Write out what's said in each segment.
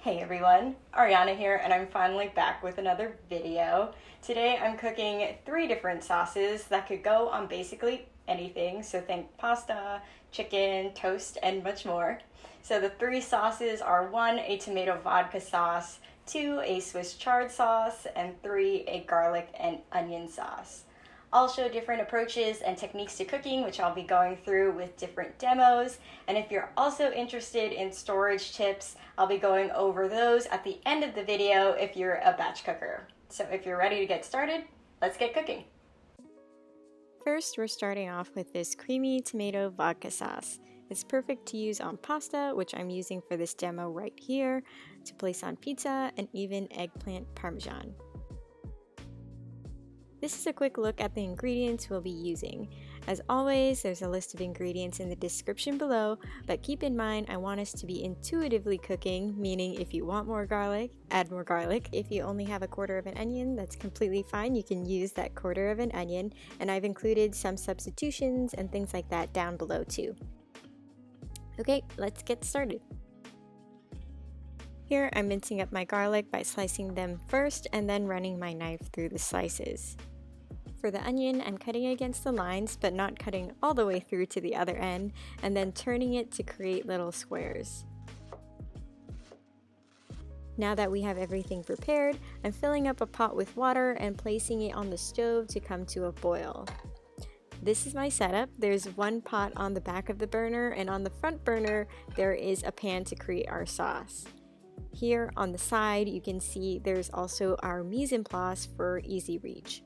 Hey everyone, Ariana here, and I'm finally back with another video. Today I'm cooking 3 different sauces that could go on basically anything, so think pasta, chicken, toast, and much more. So the 3 sauces are 1, a tomato vodka sauce, 2, a Swiss chard sauce, and 3, a garlic and onion sauce. I'll show different approaches and techniques to cooking, which I'll be going through with different demos. And if you're also interested in storage tips, I'll be going over those at the end of the video if you're a batch cooker. So if you're ready to get started, let's get cooking. First, we're starting off with this creamy tomato vodka sauce. It's perfect to use on pasta, which I'm using for this demo right here, to place on pizza, and even eggplant parmesan. This is a quick look at the ingredients we'll be using. As always, there's a list of ingredients in the description below, but keep in mind I want us to be intuitively cooking, meaning if you want more garlic, add more garlic. If you only have a quarter of an onion, that's completely fine. You can use that quarter of an onion, and I've included some substitutions and things like that down below too. Okay, let's get started. Here I'm mincing up my garlic by slicing them first and then running my knife through the slices. For the onion, I'm cutting against the lines, but not cutting all the way through to the other end, and then turning it to create little squares. Now that we have everything prepared, I'm filling up a pot with water and placing it on the stove to come to a boil. This is my setup. There's one pot on the back of the burner, and on the front burner, there is a pan to create our sauce. Here on the side, you can see there's also our mise en place for easy reach.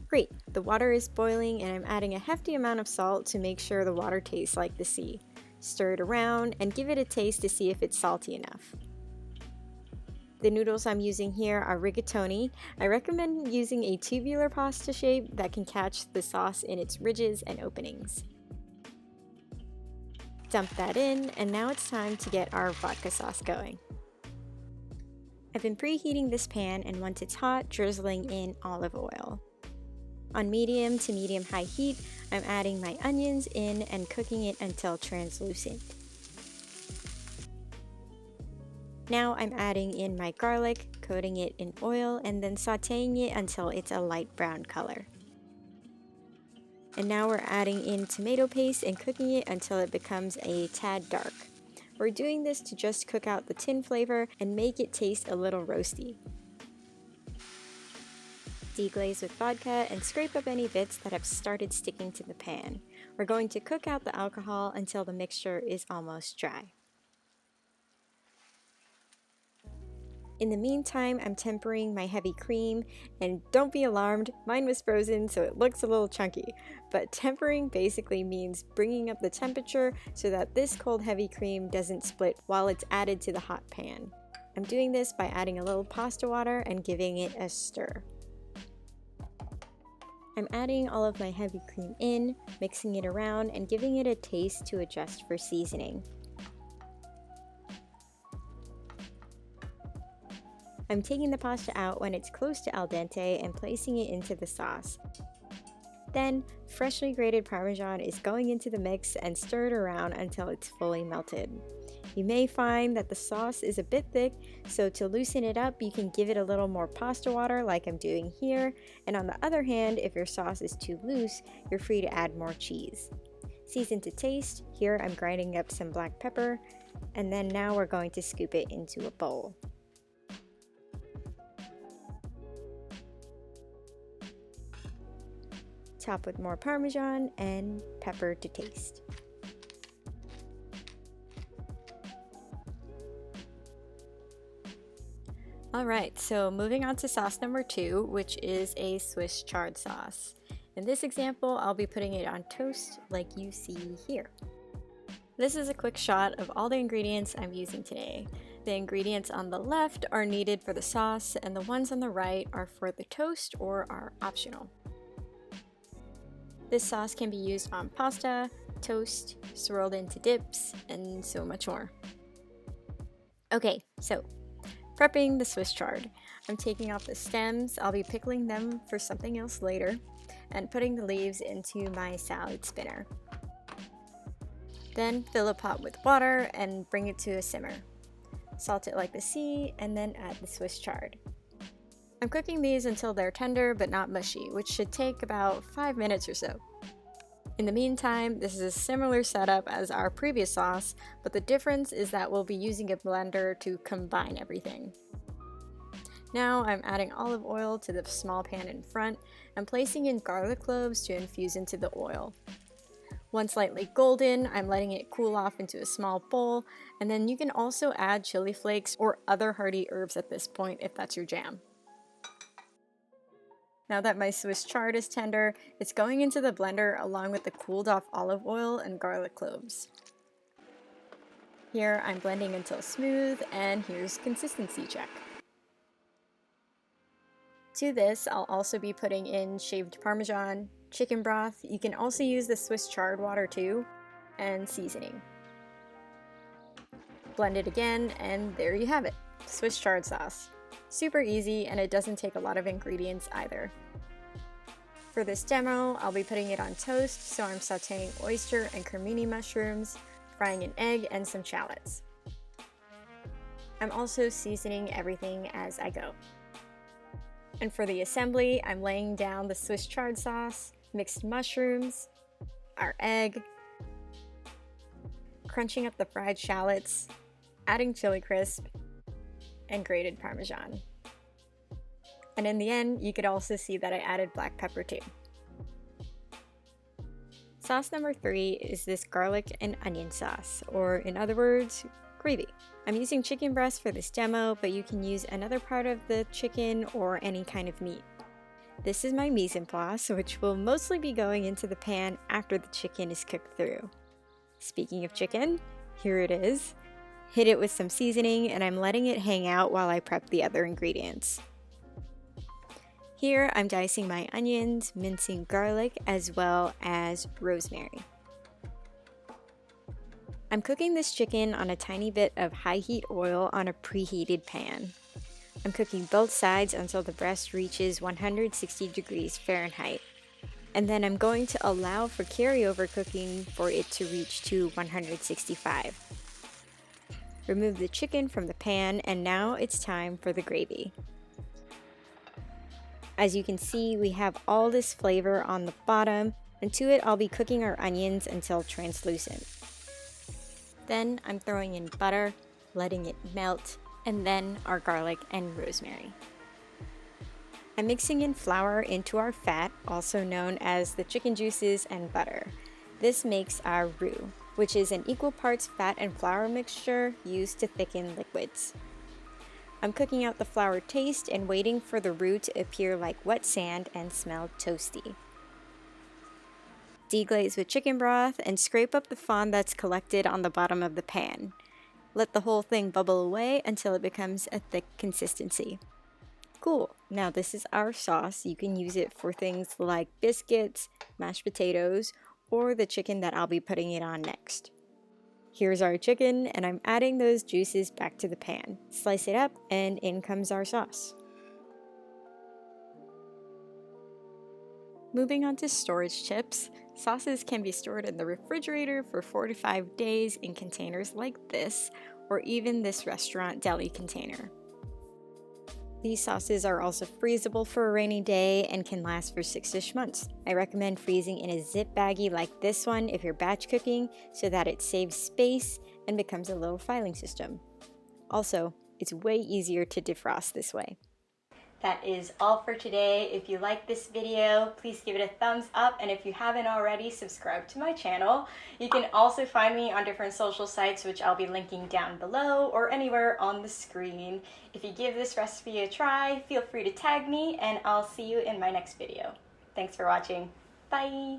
Great, the water is boiling and I'm adding a hefty amount of salt to make sure the water tastes like the sea. Stir it around and give it a taste to see if it's salty enough. The noodles I'm using here are rigatoni. I recommend using a tubular pasta shape that can catch the sauce in its ridges and openings. Dump that in, and now it's time to get our vodka sauce going. I've been preheating this pan, and once it's hot, drizzling in olive oil. On medium to medium-high heat, I'm adding my onions in and cooking it until translucent. Now I'm adding in my garlic, coating it in oil, and then sauteing it until it's a light brown color. And now we're adding in tomato paste and cooking it until it becomes a tad dark. We're doing this to just cook out the tin flavor and make it taste a little roasty. Deglaze with vodka and scrape up any bits that have started sticking to the pan. We're going to cook out the alcohol until the mixture is almost dry. In the meantime, I'm tempering my heavy cream, and don't be alarmed, mine was frozen so it looks a little chunky. But tempering basically means bringing up the temperature so that this cold heavy cream doesn't split while it's added to the hot pan. I'm doing this by adding a little pasta water and giving it a stir. I'm adding all of my heavy cream in, mixing it around, and giving it a taste to adjust for seasoning. I'm taking the pasta out when it's close to al dente and placing it into the sauce. Then, freshly grated Parmesan is going into the mix and stirred around until it's fully melted. You may find that the sauce is a bit thick, so to loosen it up, you can give it a little more pasta water like I'm doing here, and on the other hand, if your sauce is too loose, you're free to add more cheese. Season to taste, here I'm grinding up some black pepper, and then now we're going to scoop it into a bowl. Top with more Parmesan and pepper to taste. Alright, so moving on to sauce number 2, which is a Swiss chard sauce. In this example, I'll be putting it on toast like you see here. This is a quick shot of all the ingredients I'm using today. The ingredients on the left are needed for the sauce, and the ones on the right are for the toast or are optional. This sauce can be used on pasta, toast, swirled into dips, and so much more. Okay, so prepping the Swiss chard. I'm taking off the stems, I'll be pickling them for something else later, and putting the leaves into my salad spinner. Then fill a pot with water and bring it to a simmer. Salt it like the sea, and then add the Swiss chard. I'm cooking these until they're tender but not mushy, which should take about 5 minutes or so. In the meantime, this is a similar setup as our previous sauce, but the difference is that we'll be using a blender to combine everything. Now I'm adding olive oil to the small pan in front and placing in garlic cloves to infuse into the oil. Once slightly golden, I'm letting it cool off into a small bowl, and then you can also add chili flakes or other hearty herbs at this point if that's your jam. Now that my Swiss chard is tender, it's going into the blender along with the cooled off olive oil and garlic cloves. Here I'm blending until smooth, and here's consistency check. To this, I'll also be putting in shaved Parmesan, chicken broth. You can also use the Swiss chard water too, and seasoning. Blend it again, and there you have it, Swiss chard sauce. Super easy, and it doesn't take a lot of ingredients either. For this demo, I'll be putting it on toast, so I'm sauteing oyster and crimini mushrooms, frying an egg and some shallots. I'm also seasoning everything as I go. And for the assembly, I'm laying down the Swiss chard sauce, mixed mushrooms, our egg, crunching up the fried shallots, adding chili crisp, and grated Parmesan. And in the end, you could also see that I added black pepper too. Sauce number 3 is this garlic and onion sauce, or in other words, gravy. I'm using chicken breast for this demo, but you can use another part of the chicken or any kind of meat. This is my mise en place, which will mostly be going into the pan after the chicken is cooked through. Speaking of chicken, here it is. Hit it with some seasoning, and I'm letting it hang out while I prep the other ingredients. Here I'm dicing my onions, mincing garlic, as well as rosemary. I'm cooking this chicken on a tiny bit of high heat oil on a preheated pan. I'm cooking both sides until the breast reaches 160 degrees Fahrenheit. And then I'm going to allow for carryover cooking for it to reach to 165. Remove the chicken from the pan, and now it's time for the gravy. As you can see, we have all this flavor on the bottom, and to it I'll be cooking our onions until translucent. Then I'm throwing in butter, letting it melt, and then our garlic and rosemary. I'm mixing in flour into our fat, also known as the chicken juices and butter. This makes our roux, which is an equal parts fat and flour mixture used to thicken liquids. I'm cooking out the flour taste and waiting for the roux to appear like wet sand and smell toasty. Deglaze with chicken broth and scrape up the fond that's collected on the bottom of the pan. Let the whole thing bubble away until it becomes a thick consistency. Cool, now this is our sauce. You can use it for things like biscuits, mashed potatoes, or the chicken that I'll be putting it on next. Here's our chicken, and I'm adding those juices back to the pan. Slice it up, and in comes our sauce. Moving on to storage tips, sauces can be stored in the refrigerator for 4 to 5 days in containers like this, or even this restaurant deli container. These sauces are also freezable for a rainy day and can last for 6-ish months. I recommend freezing in a zip baggie like this one if you're batch cooking, so that it saves space and becomes a little filing system. Also, it's way easier to defrost this way. That is all for today. If you like this video, please give it a thumbs up, and if you haven't already, subscribe to my channel. You can also find me on different social sites, which I'll be linking down below or anywhere on the screen. If you give this recipe a try, feel free to tag me, and I'll see you in my next video. Thanks for watching. Bye!